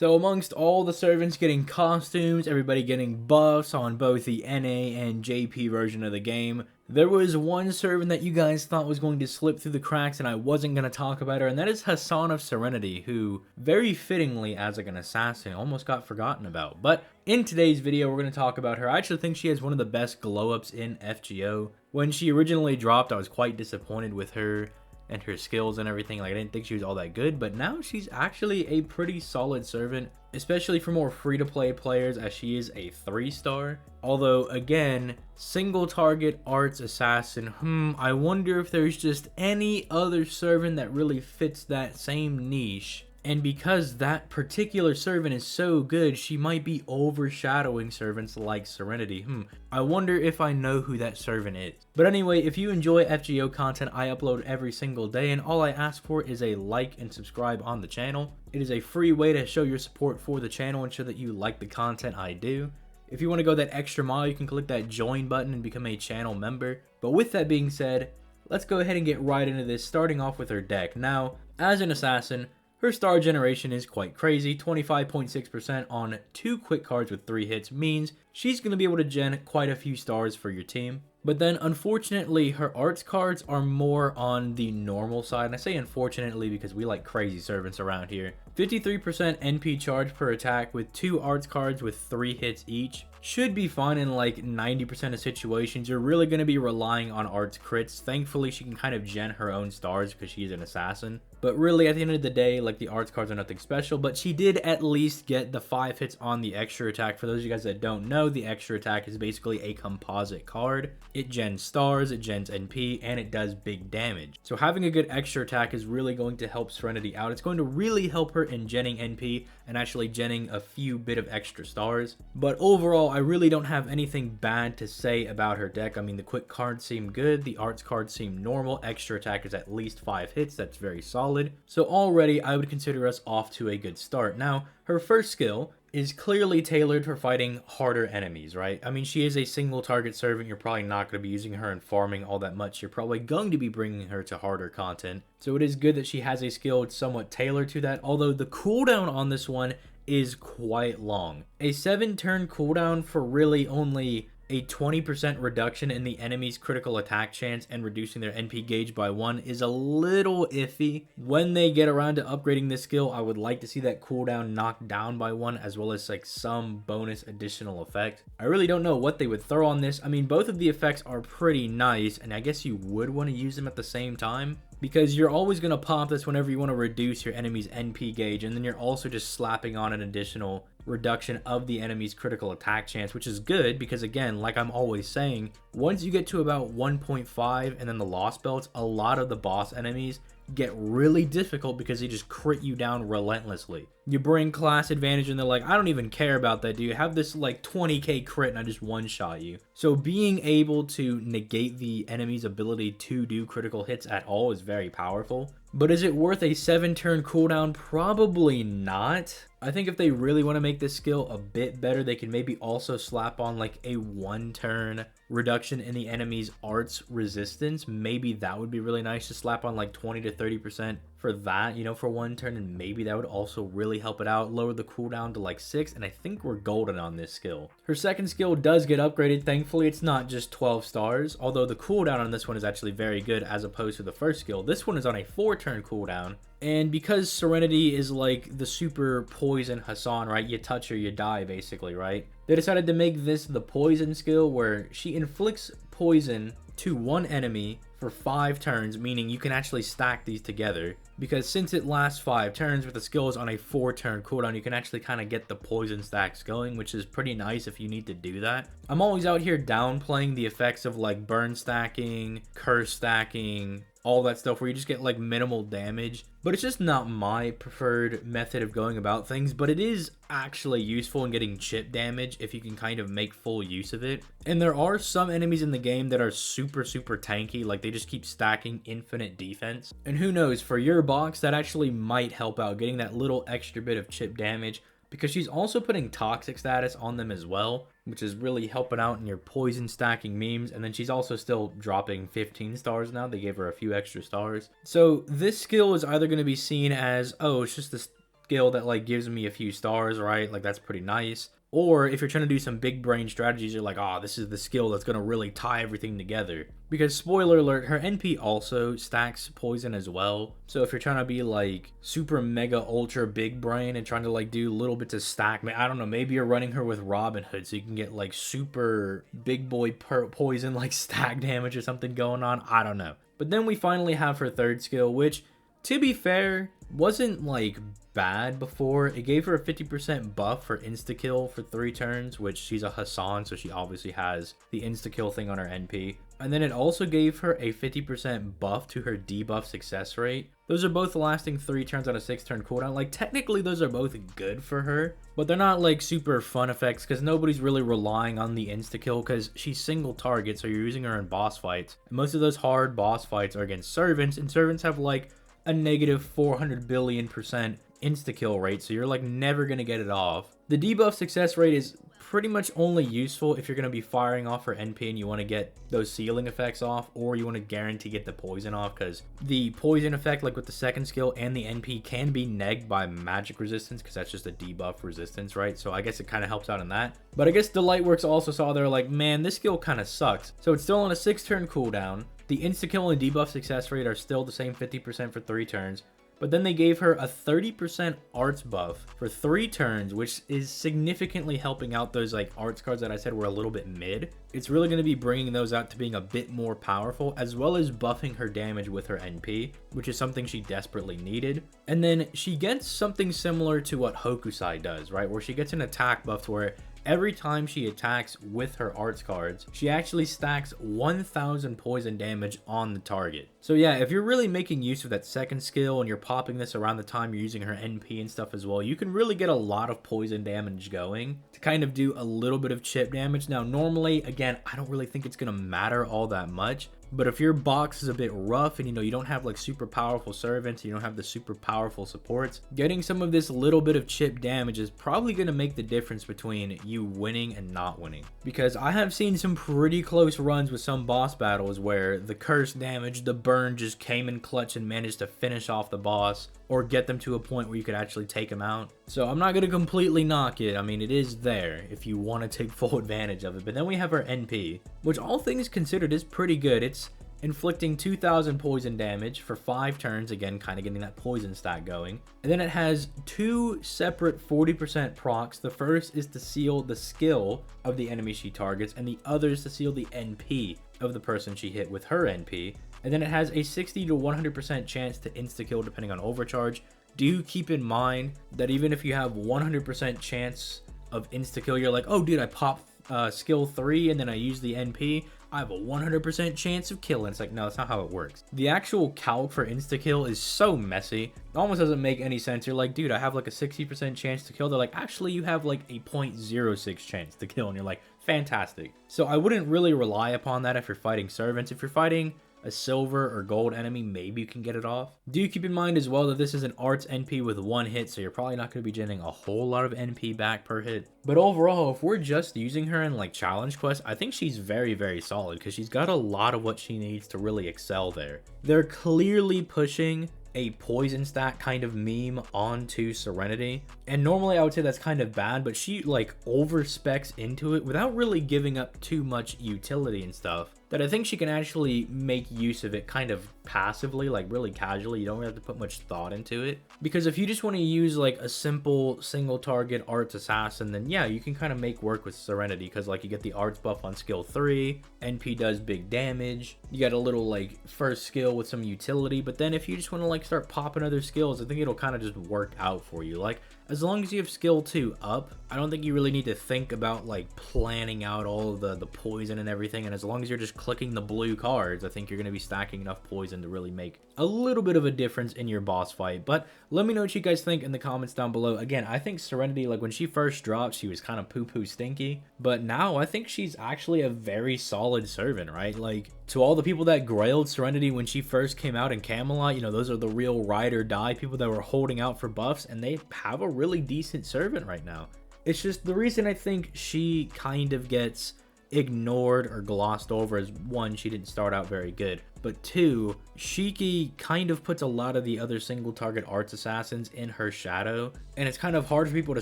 So amongst all the servants getting costumes, everybody getting buffs on both the NA and JP version of the game, there was one servant that you guys thought was going to slip through the cracks and I wasn't going to talk about her, and that is Hassan of Serenity, who very fittingly as like an assassin almost got forgotten about. But in today's video we're going to talk about her. I actually think she has one of the best glow-ups in FGO. When she originally dropped I was quite disappointed with her and her skills and everything. Like, I didn't think she was all that good, but now she's actually a pretty solid servant, especially for more free-to-play players, as she is a 3-star. Although again, single target arts assassin, I wonder if there's just any other servant that really fits that same niche. And because that particular servant is so good, she might be overshadowing servants like Serenity. I wonder if I know who that servant is. But anyway, if you enjoy FGO content I upload every single day, and all I ask for is a like and subscribe on the channel. It is a free way to show your support for the channel and show that you like the content I do. If you want to go that extra mile, you can click that join button and become a channel member. But with that being said, let's go ahead and get right into this, starting off with her deck. Now, as an assassin, her star generation is quite crazy. 25.6% on 2 quick cards with 3 hits means she's going to be able to gen quite a few stars for your team. But then unfortunately her arts cards are more on the normal side, and I say unfortunately because we like crazy servants around here. 53% NP charge per attack with 2 arts cards with 3 hits each. Should be fine in like 90% of situations. You're really going to be relying on arts crits. Thankfully she can kind of gen her own stars because she's an assassin. But really at the end of the day, like, the arts cards are nothing special, but she did at least get the 5 hits on the extra attack. For those of you guys that don't know, the extra attack is basically a composite card. It gens stars, it gens NP, and it does big damage. So having a good extra attack is really going to help Serenity out. It's going to really help her in genning NP and actually genning a few bit of extra stars. But overall, I really don't have anything bad to say about her deck. I mean, the quick cards seem good, the arts cards seem normal, extra attack is at least 5 hits, that's very solid. So already I would consider us off to a good start. Now, her first skill is clearly tailored for fighting harder enemies, right? I mean, she is a single target servant. You're probably not going to be using her in farming all that much. You're probably going to be bringing her to harder content. So it is good that she has a skill somewhat tailored to that, although the cooldown on this one is quite long. A 7-turn cooldown for really only a 20% reduction in the enemy's critical attack chance and reducing their NP gauge by 1 is a little iffy. When they get around to upgrading this skill, I would like to see that cooldown knocked down by 1, as well as like some bonus additional effect. I really don't know what they would throw on this. I mean, both of the effects are pretty nice, and I guess you would want to use them at the same time, because you're always going to pop this whenever you want to reduce your enemy's NP gauge, and then you're also just slapping on an additional reduction of the enemy's critical attack chance, which is good because, again, like I'm always saying, once you get to about 1.5 and then the lost belts, a lot of the boss enemies get really difficult because they just crit you down relentlessly. You bring class advantage and they're like, I don't even care about that, dude. Have this like 20k crit and I just one-shot you. So being able to negate the enemy's ability to do critical hits at all is very powerful. But is it worth a 7-turn cooldown? Probably not. I think if they really want to make this skill a bit better, they can maybe also slap on like a 1-turn reduction in the enemy's arts resistance. Maybe that would be really nice to slap on like 20 to 30% for that, you know, for 1 turn, and maybe that would also really help it out, lower the cooldown to like 6, and I think we're golden on this skill. Her second skill does get upgraded. Thankfully, it's not just 12 stars, although the cooldown on this one is actually very good as opposed to the first skill. This one is on a 4-turn cooldown, and because Serenity is like the super poison Hassan, right? You touch her, you die, basically, right? They decided to make this the poison skill, where she inflicts poison to one enemy for 5 turns, meaning you can actually stack these together, because since it lasts 5 turns with the skills on a 4-turn cooldown, you can actually kind of get the poison stacks going, which is pretty nice if you need to do that. I'm always out here downplaying the effects of like burn stacking, curse stacking, all that stuff where you just get like minimal damage, but it's just not my preferred method of going about things. But it is actually useful in getting chip damage if you can kind of make full use of it. And there are some enemies in the game that are super tanky, like they just keep stacking infinite defense, and who knows, for your box that actually might help out, getting that little extra bit of chip damage, because she's also putting toxic status on them as well, which is really helping out in your poison stacking memes. And then she's also still dropping 15 stars now. They gave her a few extra stars. So this skill is either going to be seen as, oh, it's just this skill that like gives me a few stars, right? Like that's pretty nice. Or if you're trying to do some big brain strategies, you're like, oh, this is the skill that's going to really tie everything together. Because spoiler alert, her NP also stacks poison as well. So if you're trying to be like super mega ultra big brain and trying to like do little bits of stack, I don't know, maybe you're running her with Robin Hood so you can get like super big boy poison like stack damage or something going on. I don't know. But then we finally have her third skill, which to be fair, wasn't like bad before. It gave her a 50% buff for insta-kill for 3 turns, which she's a Hassan, so she obviously has the insta-kill thing on her NP. And then it also gave her a 50% buff to her debuff success rate. Those are both lasting 3 turns on a 6-turn cooldown. Like, technically those are both good for her, but they're not like super fun effects because nobody's really relying on the insta-kill because she's single target, so you're using her in boss fights. And most of those hard boss fights are against servants, and servants have like a negative 400 billion% insta-kill rate, so you're like never gonna get it off. The debuff success rate is pretty much only useful if you're gonna be firing off her NP and you want to get those ceiling effects off, or you want to guarantee get the poison off, because the poison effect, like with the second skill and the NP, can be negged by magic resistance because that's just a debuff resistance, right? So I guess it kind of helps out in that. But I guess the Lightworks also saw, they're like, man, this skill kind of sucks. So it's still on a 6-turn cooldown. The insta-kill and debuff success rate are still the same 50% for 3 turns. But then they gave her a 30% arts buff for 3 turns, which is significantly helping out those like arts cards that I said were a little bit mid. It's really going to be bringing those out to being a bit more powerful, as well as buffing her damage with her NP, which is something she desperately needed. And then she gets something similar to what Hokusai does, right? Where she gets an attack buff to where every time she attacks with her arts cards, she actually stacks 1000 poison damage on the target. So yeah, if you're really making use of that second skill and you're popping this around the time you're using her NP and stuff as well, you can really get a lot of poison damage going to kind of do a little bit of chip damage. Now, normally, again, I don't really think it's going to matter all that much. But if your box is a bit rough and you don't have like super powerful servants, you don't have the super powerful supports, getting some of this little bit of chip damage is probably going to make the difference between you winning and not winning. Because I have seen some pretty close runs with some boss battles where the curse damage, the burn just came in clutch and managed to finish off the boss or get them to a point where you could actually take them out. So I'm not going to completely knock it. I mean, it is there if you want to take full advantage of it. But then we have our NP, which all things considered is pretty good. It's inflicting 2000 poison damage for 5 turns, again kind of getting that poison stack going. And then it has 2 separate 40% procs. The first is to seal the skill of the enemy she targets, and the other is to seal the NP of the person she hit with her NP. And then it has a 60 to 100% chance to insta-kill depending on overcharge. Do keep in mind that even if you have 100% chance of insta-kill, you're like, oh dude, I popped skill 3 and then I use the NP, I have a 100% chance of killing. It's like, no, that's not how it works. The actual calc for insta-kill is so messy. It almost doesn't make any sense. You're like, dude, I have like a 60% chance to kill. They're like, actually, you have like a 0.06 chance to kill. And you're like, fantastic. So I wouldn't really rely upon that if you're fighting servants. If you're fighting a silver or gold enemy, maybe you can get it off. Do keep in mind as well that this is an arts NP with 1 hit, so you're probably not going to be generating a whole lot of NP back per hit. But overall, if we're just using her in like challenge quests, I think she's very, very solid because she's got a lot of what she needs to really excel there. They're clearly pushing a poison stack kind of meme onto Serenity, and normally I would say that's kind of bad, but she like over specs into it without really giving up too much utility and stuff, that I think she can actually make use of it kind of passively, like really casually. You don't really have to put much thought into it, because if you just want to use like a simple single target arts assassin, then yeah, you can kind of make work with Serenity, because like you get the arts buff on skill 3, NP does big damage, you got a little like first skill with some utility. But then if you just want to like start popping other skills, I think it'll kind of just work out for you. Like as long as you have skill 2 up, I don't think you really need to think about like planning out all of the poison and everything. And as long as you're just clicking the blue cards, I think you're going to be stacking enough poison to really make a little bit of a difference in your boss fight. But let me know what you guys think in the comments down below. Again, I think Serenity, like when she first dropped, she was kind of poo-poo stinky, but now I think she's actually a very solid servant, right? Like to all the people that grailed Serenity when she first came out in Camelot, those are the real ride or die people that were holding out for buffs, and they have a really decent servant right now. It's just the reason I think she kind of gets ignored or glossed over is, one, she didn't start out very good. but 2, Shiki kind of puts a lot of the other single target arts assassins in her shadow, and it's kind of hard for people to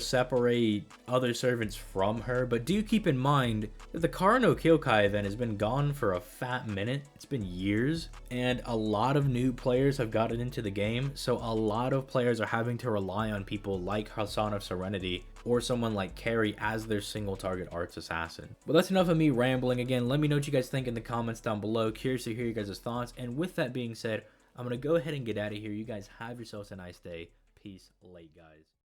separate other servants from her. But do keep in mind that the Kara no Kyokai event has been gone for a fat minute. It's been years, and a lot of new players have gotten into the game, so a lot of players are having to rely on people like Hassan of Serenity or someone like Carrie as their single target arts assassin. But that's enough of me rambling. Again, let me know what you guys think in the comments down below. Curious to hear you guys' thoughts. And with that being said, I'm going to go ahead and get out of here. You guys have yourselves a nice day. Peace late, guys.